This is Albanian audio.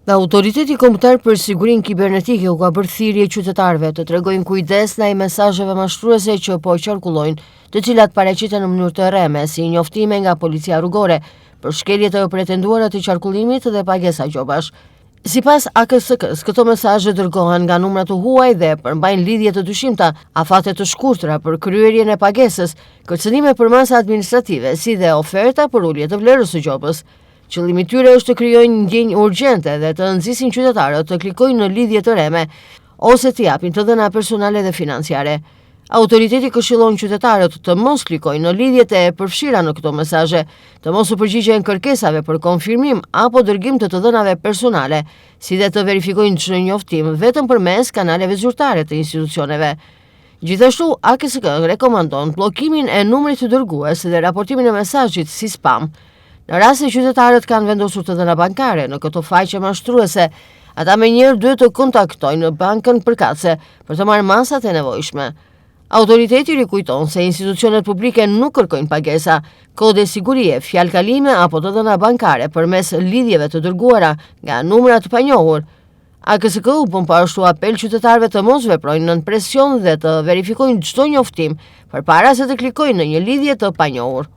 Dhe Autoriteti Kombëtar për Sigurinë Kibernetike u ka bërë thirrje qytetarëve të tregojnë kujdes ndaj mesazheve mashtruese që po qarkullojnë, të cilat paraqiten në mënyrë të rreme si njoftime nga policia rrugore për shkelje të pretenduara të qarkullimit dhe pagesa gjobash. Sipas AKSK-s, këto mesazhe dërgohen nga numra të huaj dhe përmbajnë lidhje të dyshimta, afate të shkurtra për kryerjen e pagesës, kërcënime për masa administrative, si dhe oferta për ulje të vlerës së gjobës. Qëllimi i tyre është të krijojnë ndjenjë urgjente dhe të nxisin qytetarët të klikojnë në lidhje të rreme ose të japin të dhëna personale dhe financiare. Autoriteti këshillon qytetarët të mos klikojnë në lidhjet e përfshira në këto mesazhe, të mos u përgjigjen kërkesave për konfirmim apo dërgim të dhënave personale, si dhe të verifikojnë çdo njoftim vetëm përmes kanaleve zyrtare të institucioneve. Gjithashtu, AKSK rekomandon bllokimin e numrit të dërgues dhe raportimin e mesazhit si spam. Në rast se qytetarët kanë vendosur të dhëna bankare në këto faqe mashtruese, ata menjëherë duhet të kontaktojnë bankën përkatëse për të marrë masat e nevojshme. Autoriteti rikujton se institucionet publike nuk kërkojnë pagesa, kode sigurie, fjalë kalime apo të dhëna bankare përmes lidhjeve të dërguara nga numra të panjohur. AKSK u bën ashtu apel qytetarëve të mos veprojnë nën presion dhe të verifikojnë çdo njoftim përpara se të klikojnë në një lidhje të panjohur.